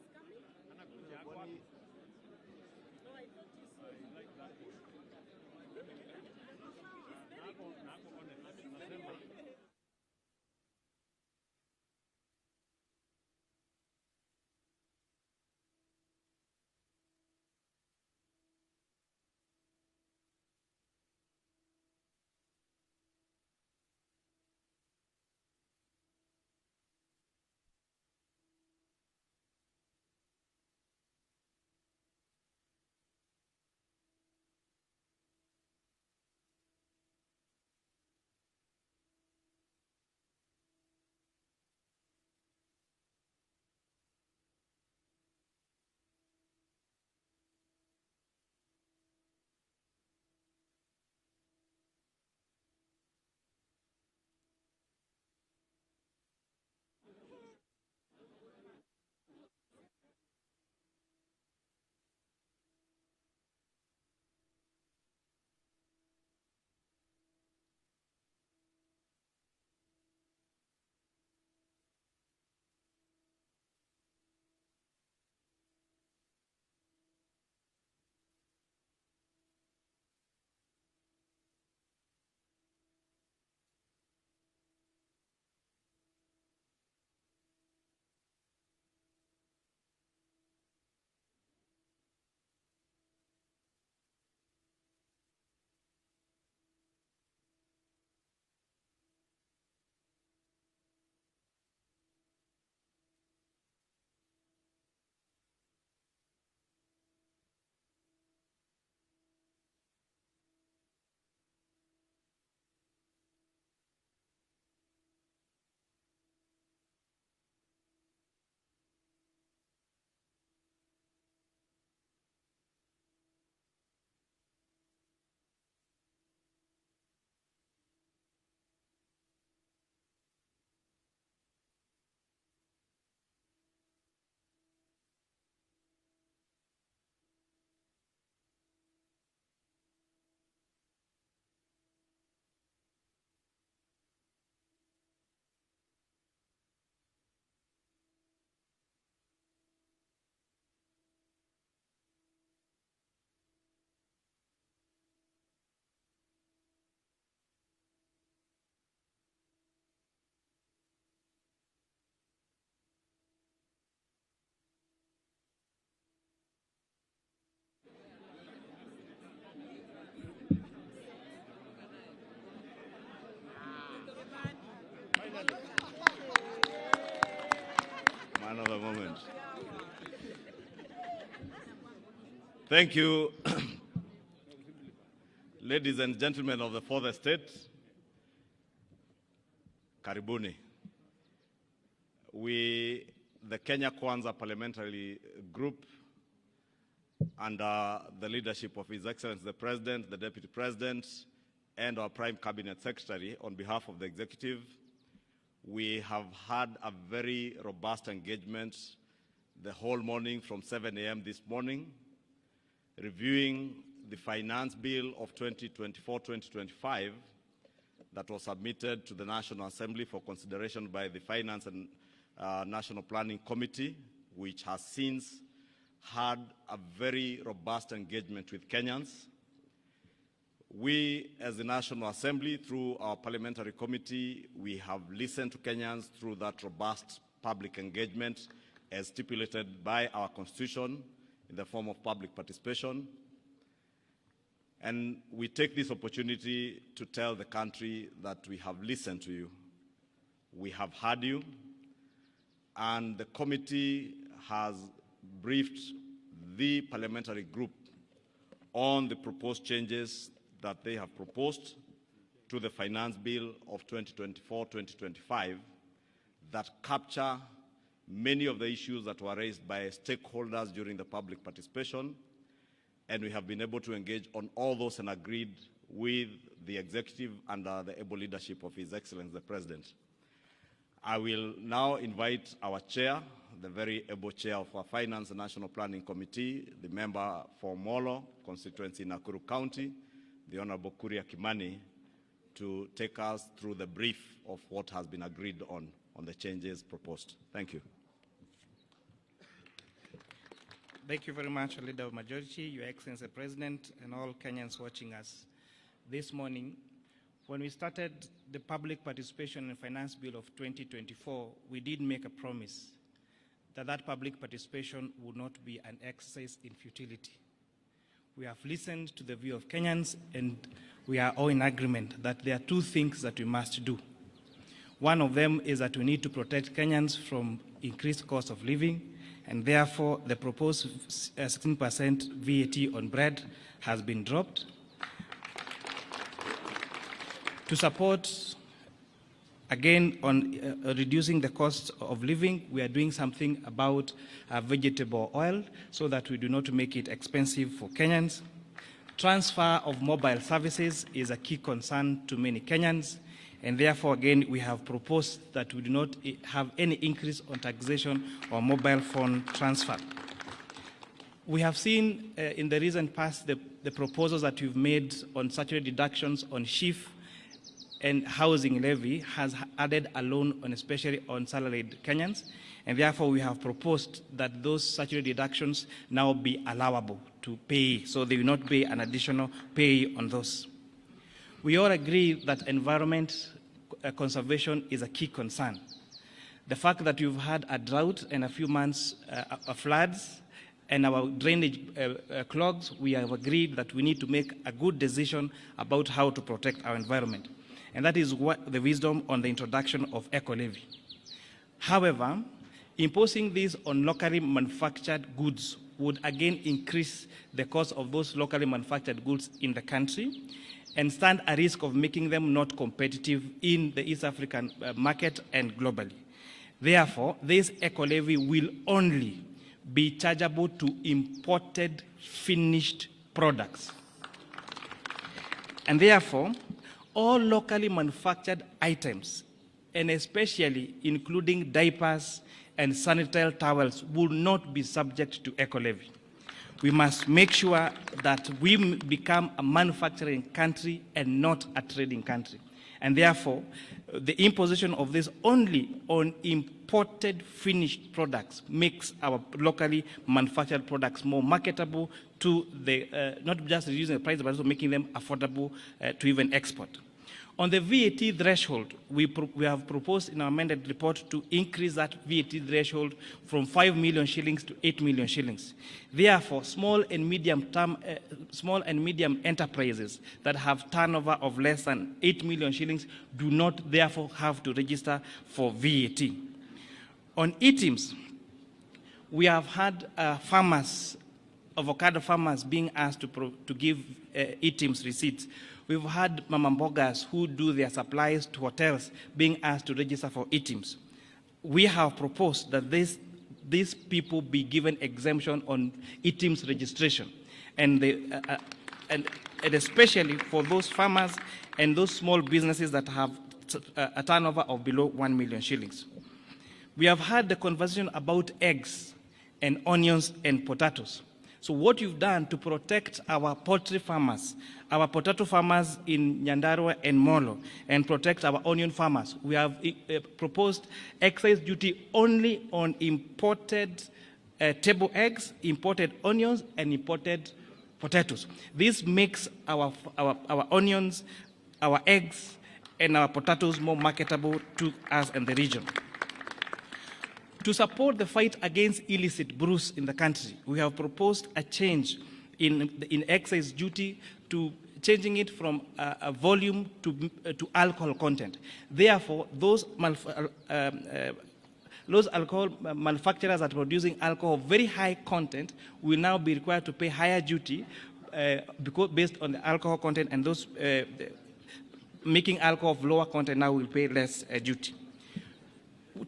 is coming. Thank you. Ladies and gentlemen of the fourth estate, karibuni. We, the Kenya Kwanza Parliamentary Group, under the leadership of His Excellency the President, the Deputy President, and our Prime Cabinet Secretary, on behalf of the Executive, we have had a very robust engagement the whole morning from 7 a.m. this morning, reviewing the Finance Bill of 2024-2025 that was submitted to the National Assembly for consideration by the Finance and National Planning Committee, which has since had a very robust engagement with Kenyans. We, as the National Assembly, through our parliamentary committee, we have listened to Kenyans through that robust public engagement as stipulated by our Constitution in the form of public participation. And we take this opportunity to tell the country that we have listened to you. We have heard you, and the committee has briefed the parliamentary group on the proposed changes that they have proposed to the Finance Bill of 2024-2025 that capture many of the issues that were raised by stakeholders during the public participation, and we have been able to engage on all those and agreed with the Executive under the able leadership of His Excellency the President. I will now invite our chair, the very able chair of our Finance and National Planning Committee, the member for Molo constituency in Nakuru County, the Honorable Kuria Kimani, to take us through the brief of what has been agreed on the changes proposed. Thank you. Thank you very much, Leader of Majority, Your Excellency President, and all Kenyans watching us this morning. When we started the public participation in Finance Bill of 2024, we did make a promise that that public participation would not be an exercise in futility. We have listened to the view of Kenyans, and we are all in agreement that there are two things that we must do. One of them is that we need to protect Kenyans from increased cost of living, and therefore the proposed 16% VAT on bread has been dropped. To support, again, on reducing the cost of living, we are doing something about vegetable oil so that we do not make it expensive for Kenyans. Transfer of mobile services is a key concern to many Kenyans, and therefore, again, we have proposed that we do not have any increase on taxation or mobile phone transfer. We have seen in the recent past the proposals that we've made on statutory deductions on SHIF and housing levy has added a loan on, especially on salaried Kenyans, and therefore we have proposed that those statutory deductions now be allowable to pay, so they will not pay an additional pay on those. We all agree that environment conservation is a key concern. The fact that we've had a drought and a few months of floods and our drainage clogs, we have agreed that we need to make a good decision about how to protect our environment. And that is what the wisdom on the introduction of eco-levy. However, imposing this on locally manufactured goods would again increase the cost of those locally manufactured goods in the country and stand a risk of making them not competitive in the East African market and globally. Therefore, this eco-levy will only be chargeable to imported finished products. And therefore, all locally manufactured items, and especially including diapers and sanitary towels, will not be subject to eco-levy. We must make sure that we become a manufacturing country and not a trading country. And therefore, the imposition of this only on imported finished products makes our locally manufactured products more marketable to the, not just reducing the price, but also making them affordable to even export. On the VAT threshold, we have proposed in our amended report to increase that VAT threshold from 5 million shillings to 8 million shillings. Therefore, small and medium enterprises that have turnover of less than 8 million shillings do not therefore have to register for VAT. On eTIMS, we have had farmers avocado farmers being asked to give eTIMS receipts. We've had mama mbogas who do their supplies to hotels being asked to register for eTIMS. We have proposed that these people be given exemption on eTIMS registration, and especially for those farmers and those small businesses that have a turnover of below 1 million shillings. We have had the conversation about eggs and onions and potatoes. So what you've done to protect our poultry farmers, our potato farmers in Nyandarua and Molo, and protect our onion farmers, we have proposed excise duty only on imported table eggs, imported onions, and imported potatoes. This makes our onions, our eggs, and our potatoes more marketable to us and the region. To support the fight against illicit brews in the country, we have proposed a change in excise duty to changing it from a volume to alcohol content. Therefore, those alcohol manufacturers that are producing alcohol of very high content will now be required to pay higher duty because based on the alcohol content, and those making alcohol of lower content now will pay less duty.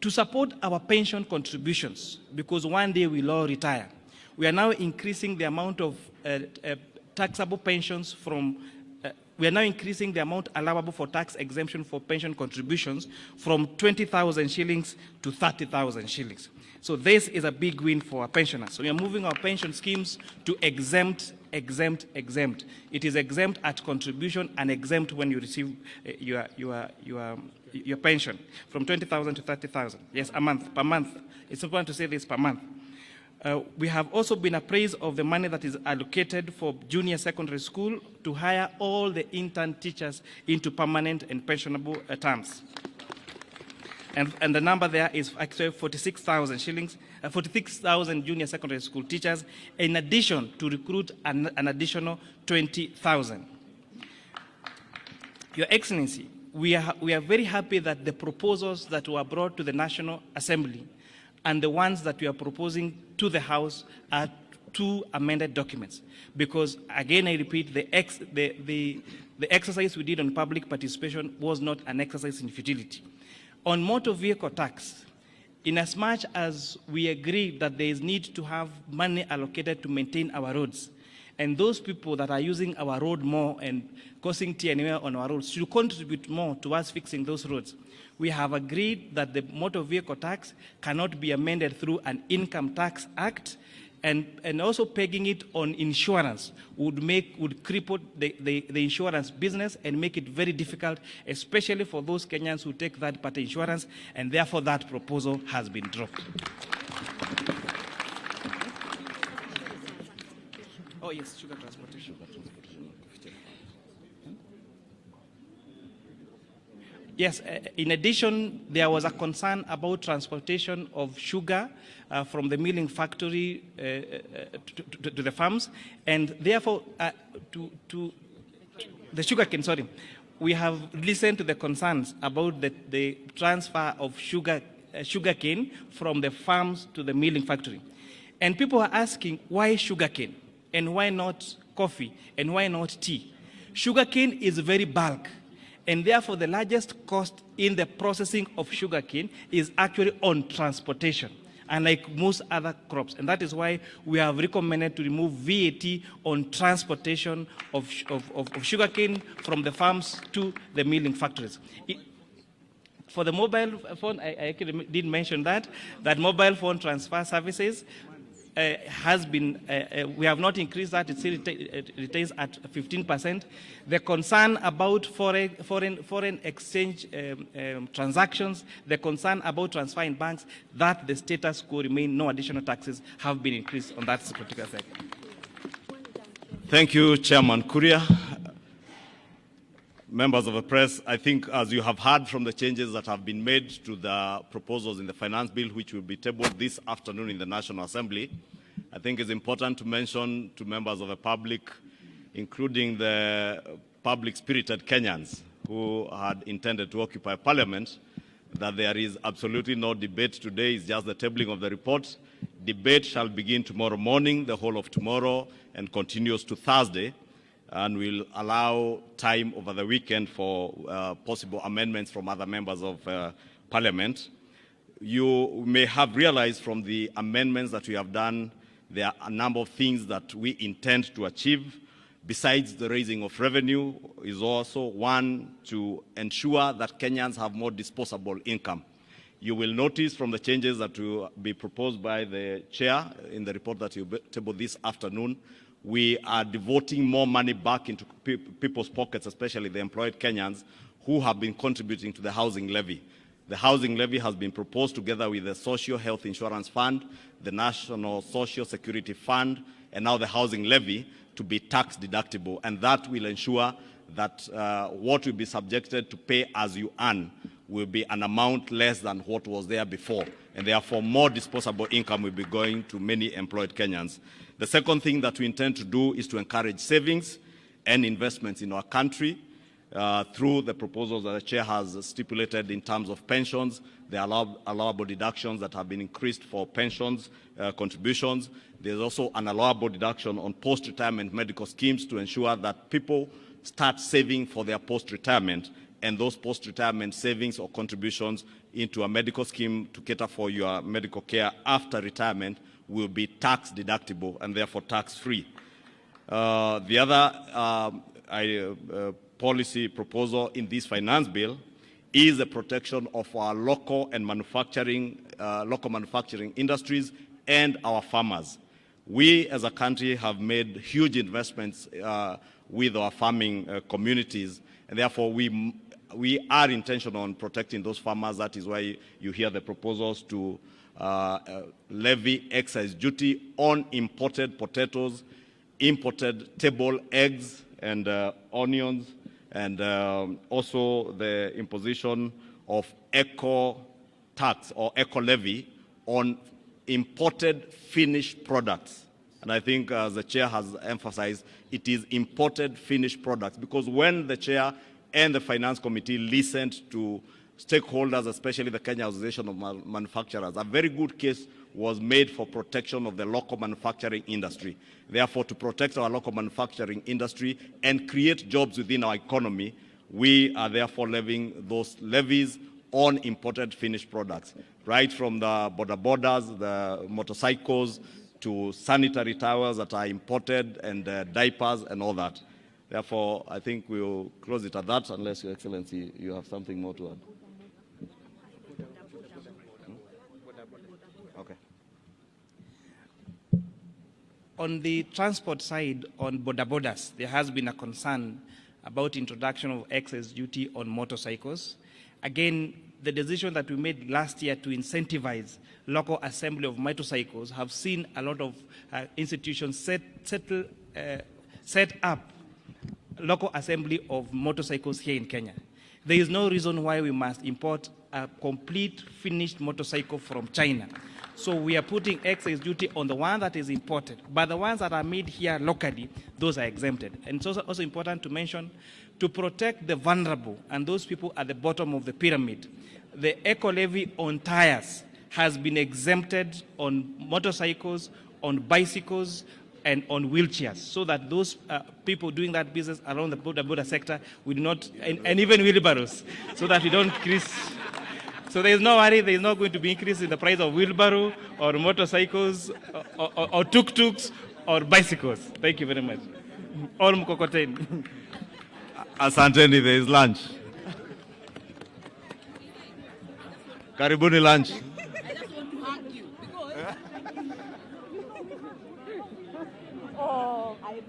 To support our pension contributions, because one day we'll all retire, we are now increasing the amount of taxable pensions from, we are now increasing the amount allowable for tax exemption for pension contributions from 20,000 shillings to 30,000 shillings. So this is a big win for our pensioners. So we are moving our pension schemes to exempt. It is exempt at contribution and exempt when you receive your pension from 20,000 to 30,000. Yes, per month. It's important to say this, per month. We have also been appraised of the money that is allocated for junior secondary school to hire all the intern teachers into permanent and pensionable terms. And the number there is actually 46,000 shillings, 46,000 junior secondary school teachers, in addition to recruit an additional 20,000. Your Excellency, we are very happy that the proposals that were brought to the National Assembly and the ones that we are proposing to the House are two amended documents. Because, again, I repeat, the exercise we did on public participation was not an exercise in futility. On motor vehicle tax, inasmuch as we agree that there is need to have money allocated to maintain our roads, and those people that are using our road more and causing tear and wear on our roads should contribute more towards fixing those roads, we have agreed that the motor vehicle tax cannot be amended through an income tax act, and also pegging it on insurance would cripple the insurance business and make it very difficult, especially for those Kenyans who take third-party insurance, and therefore that proposal has been dropped. Oh yes, sugar transportation. Yes, in addition, there was a concern about transportation of sugar from the milling factory to the farms, and therefore to the sugarcane, sorry. We have listened to the concerns about the transfer of sugarcane from the farms to the milling factory. And people are asking, why sugarcane? And why not coffee? And why not tea? Sugarcane is very bulk. And therefore, the largest cost in the processing of sugarcane is actually on transportation, unlike most other crops. And that is why we have recommended to remove VAT on transportation of sugarcane from the farms to the milling factories. For the mobile phone, I actually did mention that mobile phone transfer services has been, we have not increased that, it still retains at 15%. The concern about foreign exchange transactions, the concern about transfer in banks, that the status quo remain, no additional taxes have been increased on that particular sector. Thank you, Chairman Kuria. Members of the press, I think as you have heard from the changes that have been made to the proposals in the finance bill, which will be tabled this afternoon in the National Assembly, I think it's important to mention to members of the public, including the public-spirited Kenyans who had intended to occupy Parliament, that there is absolutely no debate today. It's just the tabling of the report. Debate shall begin tomorrow morning, the whole of tomorrow, and continues to Thursday, and will allow time over the weekend for possible amendments from other members of Parliament. You may have realized from the amendments that we have done, there are a number of things that we intend to achieve. Besides the raising of revenue, is also one to ensure that Kenyans have more disposable income. You will notice from the changes that will be proposed by the chair in the report that you table this afternoon, we are devoting more money back into people's pockets, especially the employed Kenyans who have been contributing to the housing levy. The housing levy has been proposed together with the Social Health Insurance Fund, the National Social Security Fund, and now the housing levy to be tax deductible. And that will ensure that what will be subjected to pay as you earn will be an amount less than what was there before. And therefore, more disposable income will be going to many employed Kenyans. The second thing that we intend to do is to encourage savings and investments in our country. Through the proposals that the chair has stipulated in terms of pensions, the allowable deductions that have been increased for pensions contributions. There's also an allowable deduction on post-retirement medical schemes to ensure that people start saving for their post-retirement, and those post-retirement savings or contributions into a medical scheme to cater for your medical care after retirement will be tax deductible and therefore tax-free. The other policy proposal in this finance bill is the protection of our local manufacturing industries and our farmers. We as a country have made huge investments with our farming communities, and therefore we are intentional on protecting those farmers. That is why you hear the proposals to levy excise duty on imported potatoes, imported table eggs and onions, and also the imposition of eco tax or eco levy on imported finished products. And I think, as the chair has emphasized, it is imported finished products, because when the chair and the finance committee listened to stakeholders, especially the Kenya Association of Manufacturers, a very good case was made for protection of the local manufacturing industry. Therefore, to protect our local manufacturing industry and create jobs within our economy, we are therefore levying those levies on imported finished products, right from the borders, the motorcycles, to sanitary towels that are imported, and diapers and all that. Therefore, I think we'll close it at that, unless, Your Excellency, you have something more to add. Okay. On the transport side, on borders, there has been a concern about introduction of excess duty on motorcycles. Again, the decision that we made last year to incentivize local assembly of motorcycles have seen a lot of institutions set up local assembly of motorcycles here in Kenya. There is no reason why we must import a complete finished motorcycle from China. So we are putting excise duty on the one that is imported, but the ones that are made here locally, those are exempted. And it's also important to mention, to protect the vulnerable and those people at the bottom of the pyramid, the eco levy on tires has been exempted on motorcycles, on bicycles, and on wheelchairs, so that those people doing that business around the border sector will not, and even wheelbarrows, so that we don't increase. So there is no worry, there is not going to be increase in the price of wheelbarrow or motorcycles or tuk-tuks or bicycles. Thank you very much. Or mkokoteni. Asanteni, there is lunch. Karibuni lunch. I just want to argue because I